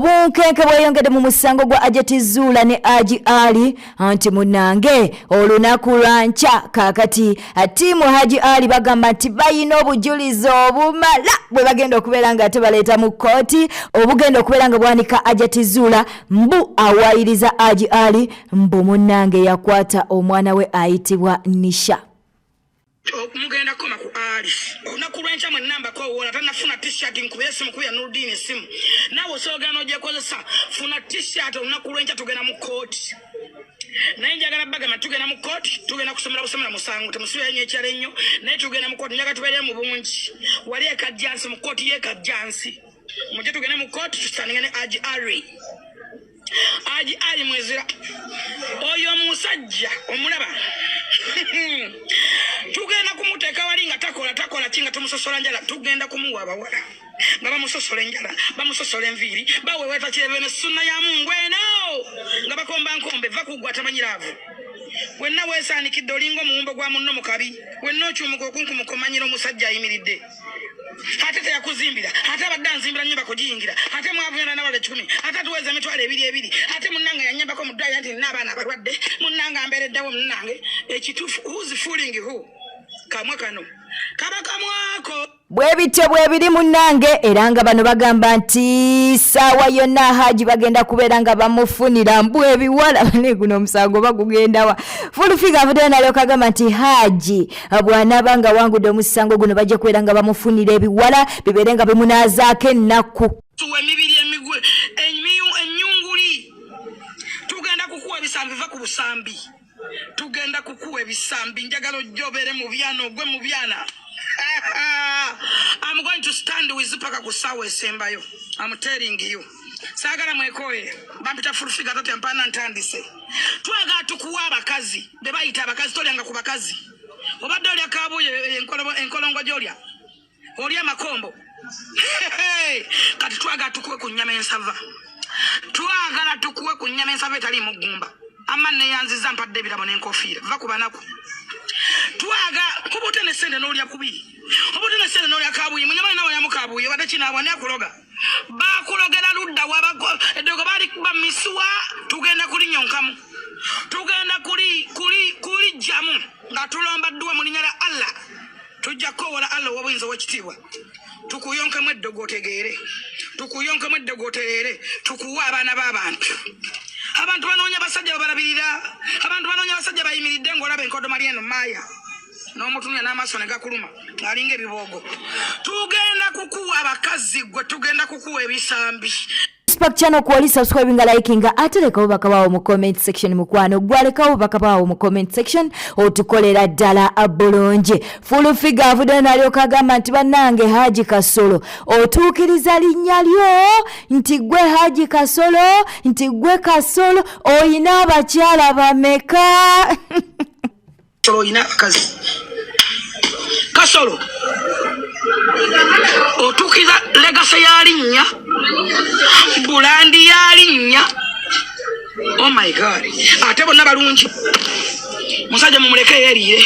Obunkenke Bweyongedde mu Musango Gwa Hajjat Zuulah ne Hajji Ali anti munange olunaku lwanca kakati tiimu Hajji Ali bagamba nti bayina obujulizi obumala bwe bagenda okubeera nga tebaleeta mu kkooti obugenda okubeera nga bwanika Hajjat Zuulah mbu awayiriza Hajji Ali mbu munange yakwata omwana we ayitibwa Nisha. Mugenda koma ku Ali olunaku lwenca mwe namba ko wola tanafuna t-shirt nkubye simu kuya Nurdin simu nawe sogano oje kozesa funa t-shirt olunaku lwenca tugenda mu court naye njagala bagamba tugenda mu court tugenda kusomera musango temusuye yenye ekyale nnyo naye tugenda mu court njagala tubeere mu bungi wali ekajjansi mu court yekajjansi muje tugenda mu court tusangane Hajji Ali Hajji Ali mwezira oyo musajja omulaba tugenda kumuteka walinga takola kinga tumusosola njala tugenda kumuwa abawala nga bamusosola enjala bamusosola enviiri baweweta kyebene sunna ya Mungu eno nga bakomba nkombe va kugwa tamanyiravu wenna weesaanikidde olinga omuwumbo gwa munno mukabi wenna okyumuka okunkumukomanyira omusajja ayimiridde ate teyakuzimbira ate abadde anzimbira nnyumba kugiyingira ate mwavugenda n'abala 10 ate tuweza emitwalo ebiri ate munnange yanyambako mu ddwaliro nti nina abaana abalwadde munnange ambeereddewo munnange ekituufu who's fooling who kamwe kano kaba kamwako bwebityo bwebiri munnange era nga bano bagamba nti saawa yonna Hajji bagenda kubeera nga bamufunira mbu ebiwala ne guno omusango bagugendawa fulufiga avuddeyo nalyoka agamba nti Hajji bw'anaaba nga wangudde omusango guno bajja kubeera nga bamufunira ebiwala bibeere nga bimunaazaako ennaku emibiri emigwe ennyunguli tugenda kukuwa ebisambi va ku busambi tugenda kukuwa ebisambi njagala ojja obeere mu byana ogwe mu byana I'm going to stand with paka kusawa esembayo. I'm telling you. Sagala mwekoye. Bampita furufiga tate mpana ntandise. Twaga tukuwa abakazi. Bebayita abakazi tolyanga ku bakazi. Obadde olya kabuye enkolongo gyolya. Olya makombo. Kati twaga tukuwe ku nnyama ensava. Twagala tukuwe ku nnyama ensava etali mugumba. Amanne yanziza mpadde ebirabo n'enkofiira. Va ku banaku. Twaga kubute ne sende n'olya kubiri. Obute ne sende n'olya kabuye munyama nawe yamukabuye wadde kinaabwa ne akuloga. Bakulogera ludda wabako edogo bali kuba misuwa tugenda kulinyonkamu. Tugenda kuli jamu nga tulomba dduwa mu linnya lya Allah. Tujja kowola Allah wabuyinza w'ekitiibwa. Tukuyonkamu eddogo otegeere. Tukuyonkamu eddogo otereere. Tukuwa abaana b'abantu. Abantu banoonya basajja babalabirira abantu banoonya basajja bayimiridde ng'olaba enkodo Mariano Maya n'omutumya n'amaaso ne gakuluma alinga ebibogo tugenda kukuwa abakazi gwe tugenda kukuwa ebisambi Spark channel kwali subscribe nga like nga aterekawo bakabawo mu comment section mukwano gwalekawo bakabawo mu comment section otukolera ddala abulonje full figure avudde nalyoka agamba nti bannange Hajji Kasolo otuukiriza linnya lyo nti gwe Hajji Kasolo nti gwe Kasolo oyina abakyala bameka oyina abakazi Kasolo otukiza legase ya linnya bulandi ya linnya oh my god ate bonna balungi musajja mumuleke yeriire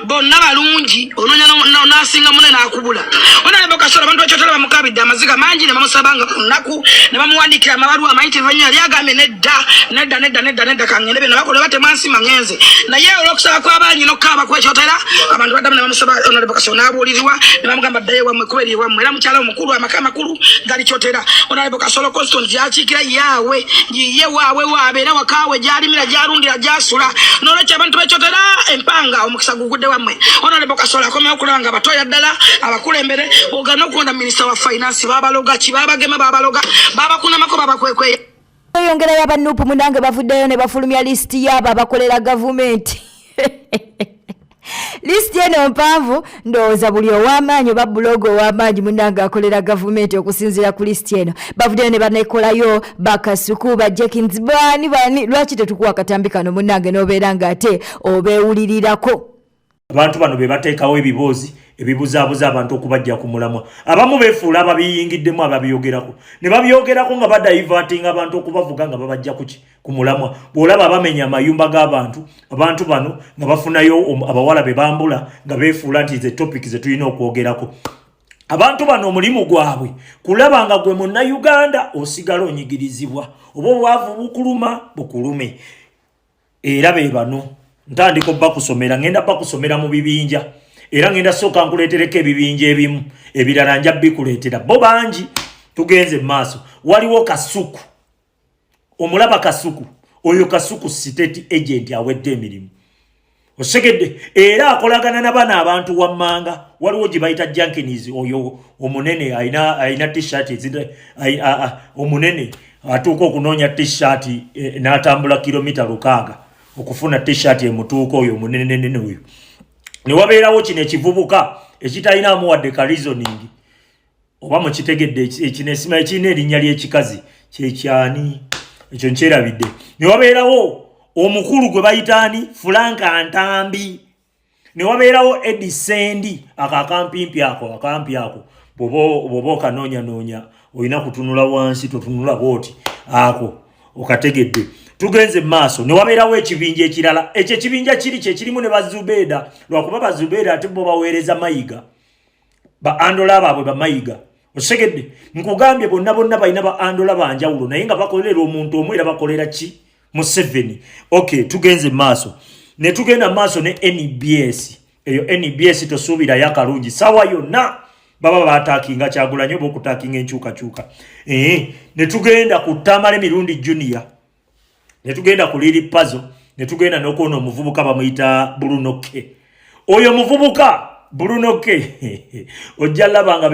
bonna balungi ononya nasinga munene akubula onalebo Kasolo abantu bakyotera bamukabidde amaziga mangi ne bamusabanga ku nnaku ne bamuwandikira amabaluwa amayitire vanya yali agambe nedda kangende bino bakola batemwansima ngenze naye olwokusaba kw'abanyi n'okukaba kwekyotera abantu baddamu ne bamusaba onalebo Kasolo n'abuulirwa ne bamugamba ddayo wammwe kuberi wammwe era mukyala omukulu amaka makulu gali kyotera onalebo Kasolo constant yakiikira yawe yiye waawe waabeera wakaawe gyalimira gyalundira gyasula n'olwekyo abantu bekyotera empanga omukisa gugudde wammwe onalebo Kasolo akomyewo okulaba nga batoya ddala abakulembere ogana okukonda minisita wa finance babaloga kibabagema babaloga babakunamako babakwekwe yongera y'abanupu munange bavuddeyo ne bafulumya listi y'abo abakolera gavumenti listi eno mpanvu ndowooza buli ow'amaanyi oba bulogo ow'amaanyi munange akolera gavumenti okusinziira ku listi eno bavuddeyo ne banekolayo bakasuku bajekins bani lwaki tetukuwa akatambi kano munange n'obeera ng'ate obeewulirirako abantu bano be bateekawo ebibuzaabuza abantu okubajja ku mulamwa abamu beefuula ababiyingiddemu ababiyogerako ne babyogerako nga badayivatinga abantu okubavuga nga babajja ku mulamwa bw'olaba bamenya amayumba g'abantu abantu bano nga bafunayo abawala be bambula nga beefuula nti ze topic ze tulina okwogerako abantu bano omulimu gwabwe kulaba nga gwe munnayuganda osigala onyigirizibwa oba obwavu bukuluma bukulume era be bano ntandika bakusomera ngenda bakusomera mu bibinja era ngenda soka nkuletereko ebibinja ebimu ebirala nja bikuleetera bo bangi tugenze maaso waliwo Kasuku omulaba Kasuku oyo Kasuku state agent awedde emirimu osegedde era akolagana n'abana abantu wammanga waliwo gye bayita Jenkins oyo omunene ayina t-shirt omunene atuuka okunoonya t-shirt n'atambula kilomita 600 okufuna t-shirt emutuuka oyo omunene oyo ne wabeerawo kino ekivubuka ekitalina amuwadde ka reasoning oba mukitegedde ekinesima ekirina erinnya ly'ekikazi kyekyani ekyo nkyerabidde ne wabeerawo omukulu gwe bayitaani Franka Antambi ne wabeerawo Edisendi akampimpi ako bobo kanoonya olina kutunula wansi totunula bwoti ako okategedde tugenze maaso ne wabeerawo ekibinja ekirala ekyo ekibinja kirimu ne Bazubeda lwakuba Bazubeda ate bo baweereza mayiga ba andola baabwe bamayiga osegedde nkugambye bonna balina ba andola banjawulo naye nga bakolera omuntu omu era bakolera ki mu 7 okay tugenze maaso ne tugenda maaso ne NBS eyo NBS tosuubira yakalungi sawa yonna baba batakinga Kyagulanyi oba okutakinga enkyukakyuka ne tugenda ku Tamale Mirundi Junior ne tugenda ku Lili Pazo ne tugenda n'okuona omuvubuka bamuyita Bulunoke oyo muvubuka Bulunoke ojja labanga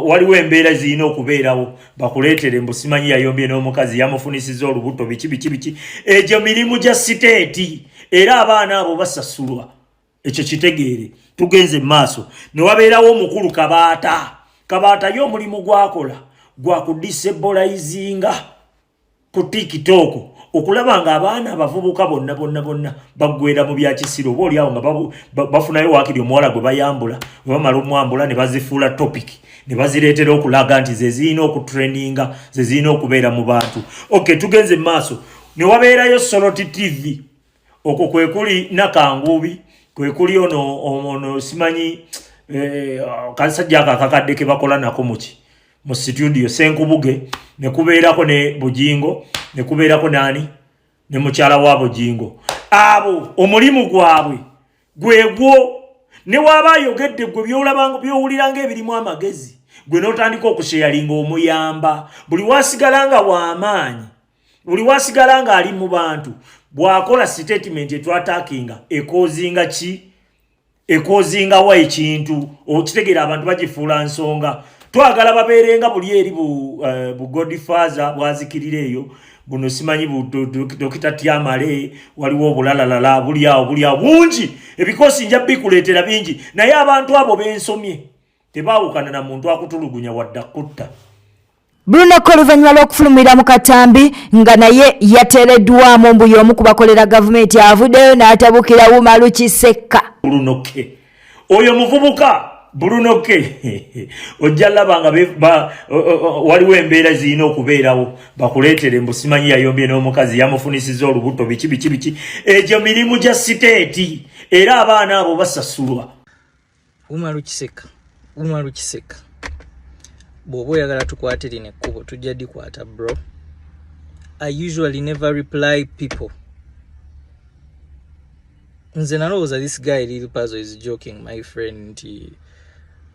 waliwo embeera zirina okubeerawo bakuleetere mbusimanyi yayombye n'omukazi yamufunisiza olubuto biki egyo mirimu gya siteeti era abaana abo basasulwa ekyo kitegeere tugenze maaso ne wabeerawo omukulu Kabaata y'omulimu gwakola gwa kudisabolizinga ku TikTok okulaba nga abaana abavubuka bonna baggwera mu byakisiro oba oliawo nga bafunayo waakiri omuwala gwe bayambula bwe bamala omwambula ne bazifuula topic ne bazireetera okulaga nti ze zirina okutraininga ze zirina okubeera mu bantu okay tugenze maaso ne wabeerayo Soroti TV okwo kwe kuli Nakangubi kwe kuli ono simanyi kasajja akakadde ke bakola nako mu studio Senkubuge ne kubeerako ne Bujingo ne kubeerako nani ne mukyala wa Bujingo abo omulimu gwabwe gwegwo ne waba ayogedde gwe byowuliranga ebirimu amagezi gwe n'otandika okusheyalinga omuyamba buli wasigalanga w'amaanyi buli wasigalanga ali mu bantu bw'akola statement etwatakinga ekozinga ki ekozinga wa ekintu okitegeera abantu bagifuula nsonga twagala babeerenga buli eri bu Godfather bwazikirira eyo buno simanyi Dr. Tiamale waliwo obulalalala buliawo bungi ebikosi nja bikuleetera bingi naye abantu abo bensomye tebaawukana na muntu akutulugunya wadda kutta Bwiino oluvannyuma lw'okufulumira mu Katambi nga naye yateereddwamu mbu y'omu ku bakolera gavumenti avuddeyo n'atabukira Wuuno Kisekka Bulunoke oyo muvubuka Bulunoke ojja labanga waliwo embeera zirina okubeerawo bakuleetere mbusimanyi yayombye n'omukazi yamufunisiza olubuto biki egyo mirimu gya siteeti era abaana abo basasulwa Wuuno Kisekka bw'oba oyagala tukwate lino ekkubo tujja dikwata bro. I usually never reply people. Nze nalowooza this guy Lil Puzzle is joking my friend nti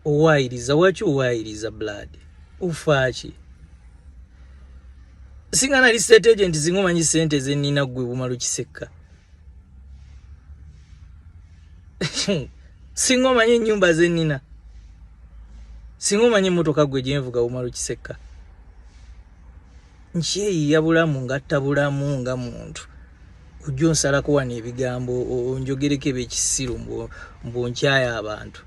owayiriza waki owayiriza blood ufaaki singa nali state agent zingomanyi sente zenina gwe Wuuno Kisekka singomanyi ennyumba zenina singomanyi emmotoka gwe gyenvuga Wuuno Kisekka nkyeyiya bulamu ngatta bulamu nga muntu ojja onsalako wano ebigambo onjogereko ebyekisiru mbonkyaya abantu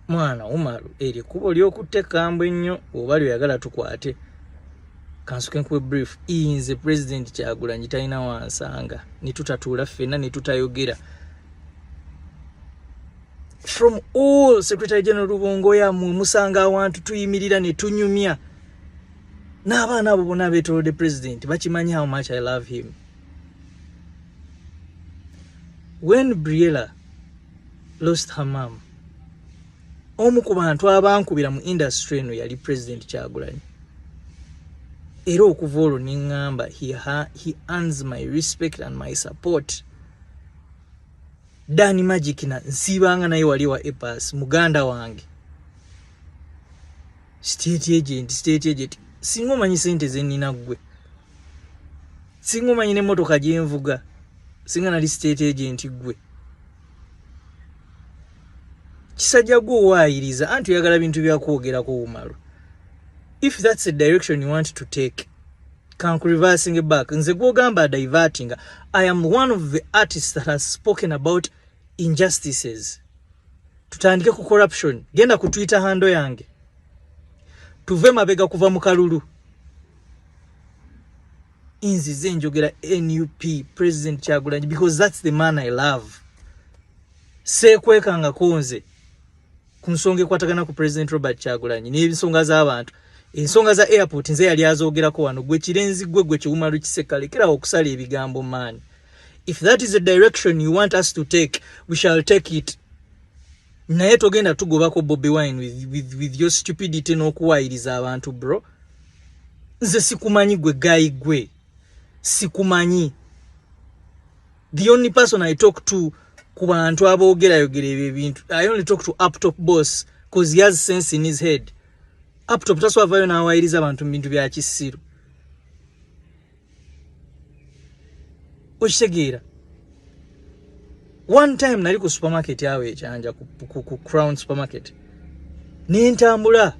mwana Wuuno eryo ekkubo ly'okutte kambwe ennyo oba lyoyagala tukwate kansuke nkuwe brief nze president Kyagulanyi talina wansanga ne tutatuula ffenna ne tutayogera from all Secretary General Rubongo yamwe musanga awantu tuyimirira ne tunyumya n'abaana abo bonna beetolodde president bakimanyi how much I love him. When Briella lost her mom. Omu ku bantu abankubira mu industry eno yali President Kyagulanyi. Era okuva olwo neŋŋamba he earns my respect and my support. Dani Magic na nsibanga naye wali wa EPAS muganda wange. State agent. Singa omanyi sente ze nnina ggwe. Singa omanyi n'emmotoka gye nvuga. Singa nali state agent ggwe. Kisajja gwe owaayiriza anti oyagala bintu byakwogerako Wuumalu. If that's the direction you want to take, can't reversing it back. Nze gwogamba diverting. I am one of the artists that has spoken about injustices. Tutandike ku corruption. Genda ku Twitter handle yange. Tuve mabega kuva mu kalulu. Inzize njogera NUP President Kyagulanyi because that's the man I love. Sekwekanga konze ku nsonga ekwatagana ku President Robert Kyagulanyi n'ensonga z'abantu. Ensonga za airport nze yali azoogerako wano gwe kirenzi gwe Kiwumalu Kisekkalekera okusala ebigambo man. If that is the direction you want us to take, we shall take it. Naye togenda tugobako Bobby Wine with your stupidity n'okuwaayiriza abantu bro. Nze sikumanyi gwe gayi gwe. Sikumanyi. The only person I talk to ku bantu aboogera ebintu, I only talk to Uptop boss because he has sense in his head. Uptop taswavayo n'awaayiriza abantu mu bintu bya kisiru. Okitegeera. One time nali ku supermarket yawe ekyanja ku Crown supermarket. Nintambula.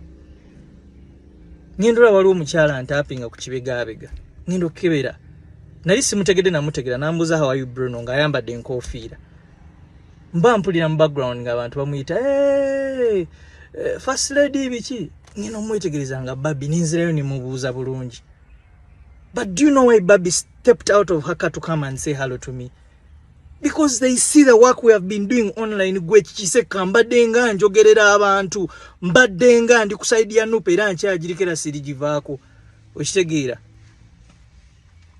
Ngendula waliwo omukyala antapinga ku kibegaabega. Ngendo kukebera. Nali simutegedde namutegera nambuza how are you Bruno ng'ayambadde enkofiira. Mba mpulira mu background ng'abantu bamuyita first lady biki. Ngeno mwetegereza nga Babi ninzirayo nimubuuza bulungi. But do you know why Babi stepped out of her car to come and say hello to me? Because they see the work we have been doing online. Gwe Kiseka mbadde nga njogerera abantu, mbadde nga ndi kusaidia Nupe era nkyagirikira sirigivaako. Okitegeera.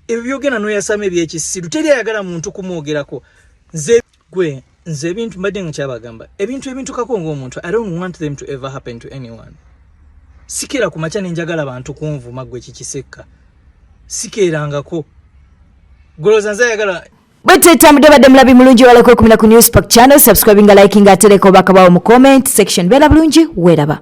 Ebyo byogera n'oyasama ebyekisiru teri ayagala muntu kumwogerako. Nze ebintu mbadde nga kyabagamba. Ebintu kakonga omuntu, I don't want them to ever happen to anyone. Sikera ku makya nenjagala abantu kunvuma gwe Kiseka. Sikerangako. Goloza nze ayagala Bwete tambudde badde mulabi mulungi wala kwekumira ku Newspark channel, subscribing, liking, atereko bakabawo mu comment section. Bela bulungi, weraba.